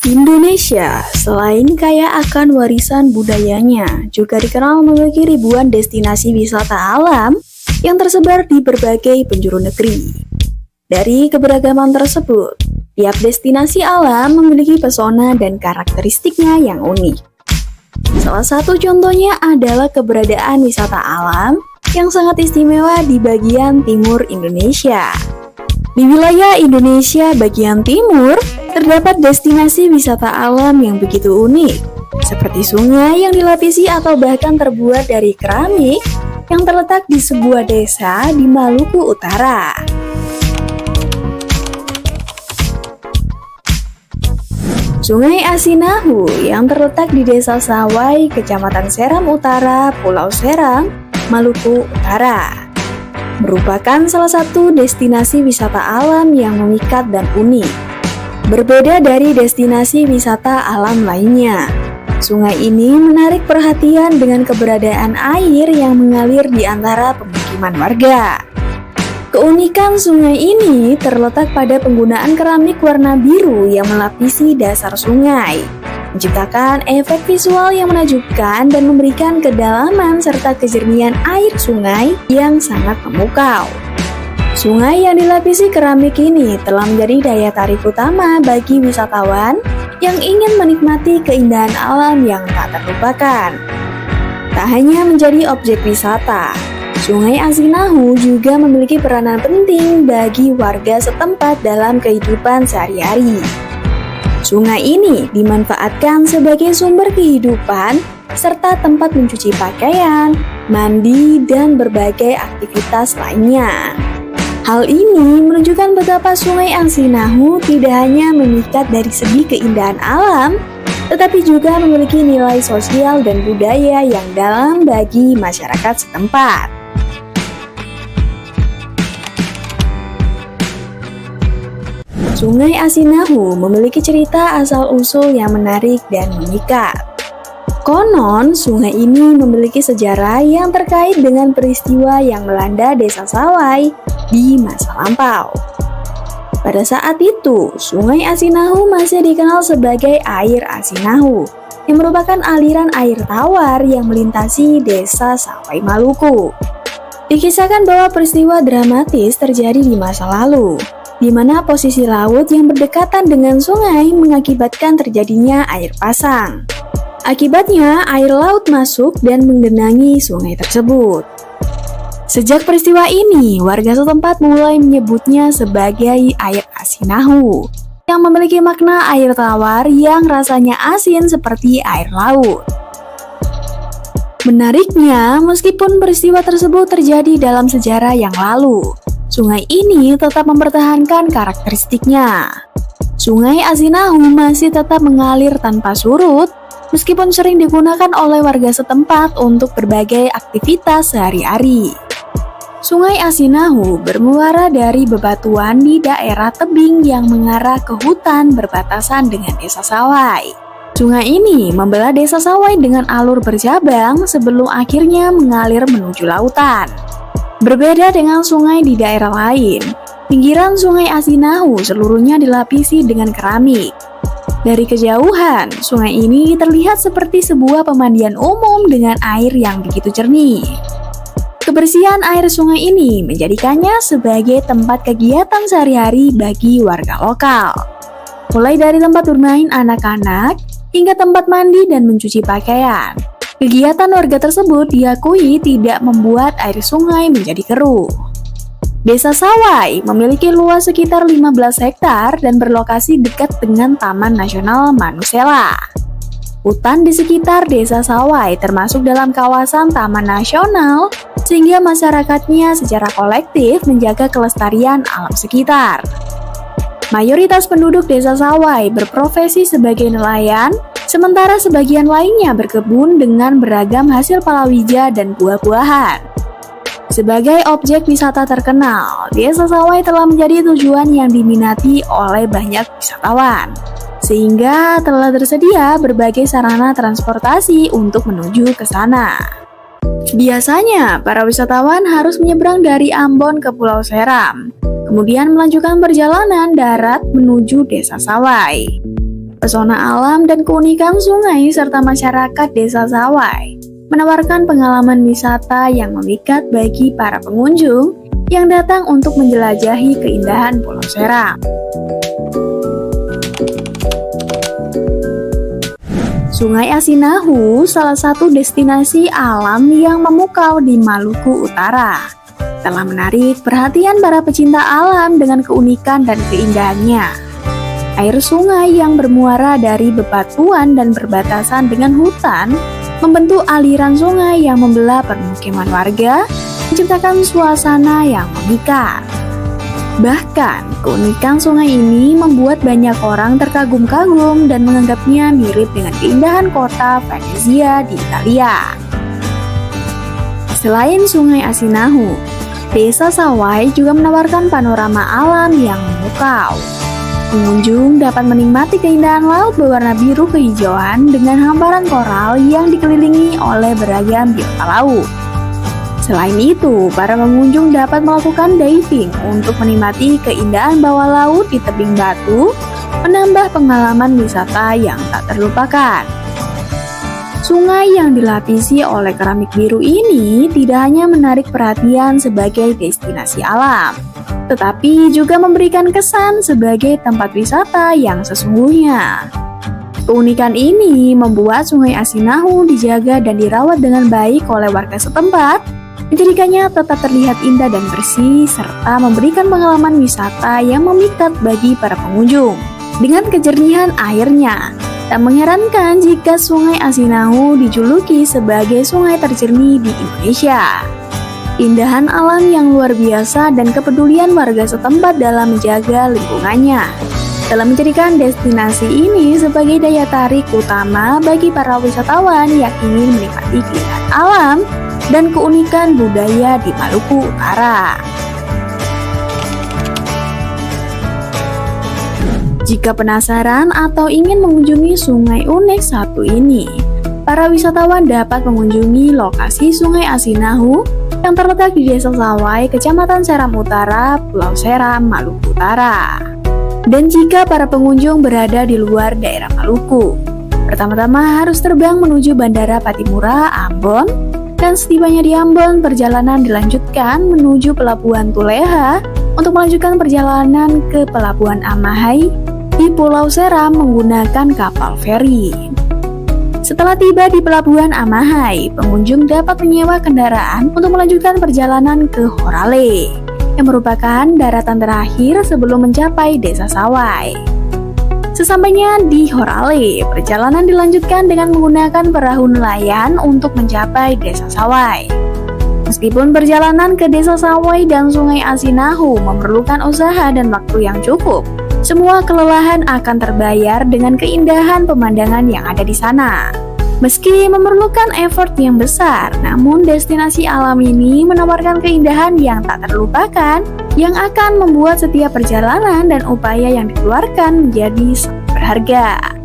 Indonesia, selain kaya akan warisan budayanya, juga dikenal memiliki ribuan destinasi wisata alam yang tersebar di berbagai penjuru negeri. Dari keberagaman tersebut, tiap destinasi alam memiliki pesona dan karakteristiknya yang unik. Salah satu contohnya adalah keberadaan wisata alam yang sangat istimewa di bagian timur Indonesia. Di wilayah Indonesia bagian timur, terdapat destinasi wisata alam yang begitu unik, seperti sungai yang dilapisi atau bahkan terbuat dari keramik yang terletak di sebuah desa di Maluku Utara. Sungai Asinahu yang terletak di Desa Sawai, Kecamatan Seram Utara, Pulau Seram, Maluku Utara, merupakan salah satu destinasi wisata alam yang memikat dan unik. Berbeda dari destinasi wisata alam lainnya, sungai ini menarik perhatian dengan keberadaan air yang mengalir di antara pemukiman warga. Keunikan sungai ini terletak pada penggunaan keramik warna biru yang melapisi dasar sungai, menciptakan efek visual yang menakjubkan dan memberikan kedalaman serta kejernihan air sungai yang sangat memukau. Sungai yang dilapisi keramik ini telah menjadi daya tarik utama bagi wisatawan yang ingin menikmati keindahan alam yang tak terlupakan. Tak hanya menjadi objek wisata, Sungai Asinahu juga memiliki peranan penting bagi warga setempat dalam kehidupan sehari-hari. Sungai ini dimanfaatkan sebagai sumber kehidupan serta tempat mencuci pakaian, mandi, dan berbagai aktivitas lainnya. Hal ini menunjukkan betapa Sungai Asinahu tidak hanya memikat dari segi keindahan alam, tetapi juga memiliki nilai sosial dan budaya yang dalam bagi masyarakat setempat. Sungai Asinahu memiliki cerita asal-usul yang menarik dan memikat. Konon, sungai ini memiliki sejarah yang terkait dengan peristiwa yang melanda Desa Sawai di masa lampau. Pada saat itu, Sungai Asinahu masih dikenal sebagai Air Asinahu, yang merupakan aliran air tawar yang melintasi Desa Sawai Maluku. Dikisahkan bahwa peristiwa dramatis terjadi di masa lalu, di mana posisi laut yang berdekatan dengan sungai mengakibatkan terjadinya air pasang. Akibatnya, air laut masuk dan menggenangi sungai tersebut. Sejak peristiwa ini, warga setempat mulai menyebutnya sebagai Air Asinahu, yang memiliki makna air tawar yang rasanya asin seperti air laut. Menariknya, meskipun peristiwa tersebut terjadi dalam sejarah yang lalu, sungai ini tetap mempertahankan karakteristiknya. Sungai Asinahu masih tetap mengalir tanpa surut, meskipun sering digunakan oleh warga setempat untuk berbagai aktivitas sehari-hari. Sungai Asinahu bermuara dari bebatuan di daerah tebing yang mengarah ke hutan berbatasan dengan Desa Sawai. Sungai ini membelah Desa Sawai dengan alur bercabang sebelum akhirnya mengalir menuju lautan. Berbeda dengan sungai di daerah lain, pinggiran Sungai Asinahu seluruhnya dilapisi dengan keramik. Dari kejauhan, sungai ini terlihat seperti sebuah pemandian umum dengan air yang begitu jernih. Kebersihan air sungai ini menjadikannya sebagai tempat kegiatan sehari-hari bagi warga lokal. Mulai dari tempat bermain anak-anak, hingga tempat mandi dan mencuci pakaian. Kegiatan warga tersebut diakui tidak membuat air sungai menjadi keruh. Desa Sawai memiliki luas sekitar 15 hektar dan berlokasi dekat dengan Taman Nasional Manusela. Hutan di sekitar Desa Sawai termasuk dalam kawasan Taman Nasional, sehingga masyarakatnya secara kolektif menjaga kelestarian alam sekitar. Mayoritas penduduk Desa Sawai berprofesi sebagai nelayan, sementara sebagian lainnya berkebun dengan beragam hasil palawija dan buah-buahan. Sebagai objek wisata terkenal, Desa Sawai telah menjadi tujuan yang diminati oleh banyak wisatawan, sehingga telah tersedia berbagai sarana transportasi untuk menuju ke sana. Biasanya, para wisatawan harus menyeberang dari Ambon ke Pulau Seram, kemudian melanjutkan perjalanan darat menuju Desa Sawai. Pesona alam dan keunikan sungai serta masyarakat Desa Sawai menawarkan pengalaman wisata yang memikat bagi para pengunjung yang datang untuk menjelajahi keindahan Pulau Seram. Sungai Asinahu salah satu destinasi alam yang memukau di Maluku Utara, telah menarik perhatian para pecinta alam dengan keunikan dan keindahannya. Air sungai yang bermuara dari bebatuan dan berbatasan dengan hutan membentuk aliran sungai yang membelah permukiman warga, menciptakan suasana yang memikat. Bahkan, keunikan sungai ini membuat banyak orang terkagum-kagum dan menganggapnya mirip dengan keindahan kota Venezia di Italia. Selain Sungai Asinahu, Desa Sawai juga menawarkan panorama alam yang memukau. Pengunjung dapat menikmati keindahan laut berwarna biru kehijauan dengan hamparan koral yang dikelilingi oleh beragam biota laut. Selain itu, para pengunjung dapat melakukan diving untuk menikmati keindahan bawah laut di tebing batu, menambah pengalaman wisata yang tak terlupakan. Sungai yang dilapisi oleh keramik biru ini tidak hanya menarik perhatian sebagai destinasi alam, tetapi juga memberikan kesan sebagai tempat wisata yang sesungguhnya. Keunikan ini membuat Sungai Asinahu dijaga dan dirawat dengan baik oleh warga setempat, menjadikannya tetap terlihat indah dan bersih, serta memberikan pengalaman wisata yang memikat bagi para pengunjung. Dengan kejernihan airnya, tak mengherankan jika Sungai Asinahu dijuluki sebagai sungai terjernih di Indonesia. Keindahan alam yang luar biasa dan kepedulian warga setempat dalam menjaga lingkungannya telah menjadikan destinasi ini sebagai daya tarik utama bagi para wisatawan yang ingin menikmati keindahan alam dan keunikan budaya di Maluku Utara. Jika penasaran atau ingin mengunjungi sungai unik satu ini, para wisatawan dapat mengunjungi lokasi Sungai Asinahu yang terletak di Desa Sawai, Kecamatan Seram Utara, Pulau Seram, Maluku Utara. Dan jika para pengunjung berada di luar daerah Maluku, pertama-tama harus terbang menuju Bandara Patimura, Ambon, dan setibanya di Ambon, perjalanan dilanjutkan menuju Pelabuhan Tuleha untuk melanjutkan perjalanan ke Pelabuhan Amahai di Pulau Seram menggunakan kapal feri. Setelah tiba di Pelabuhan Amahai, pengunjung dapat menyewa kendaraan untuk melanjutkan perjalanan ke Horale, yang merupakan daratan terakhir sebelum mencapai Desa Sawai. Sesampainya di Horale, perjalanan dilanjutkan dengan menggunakan perahu nelayan untuk mencapai Desa Sawai. Meskipun perjalanan ke Desa Sawai dan Sungai Asinahu memerlukan usaha dan waktu yang cukup, semua kelelahan akan terbayar dengan keindahan pemandangan yang ada di sana. Meski memerlukan effort yang besar, namun destinasi alam ini menawarkan keindahan yang tak terlupakan yang akan membuat setiap perjalanan dan upaya yang dikeluarkan menjadi sangat berharga.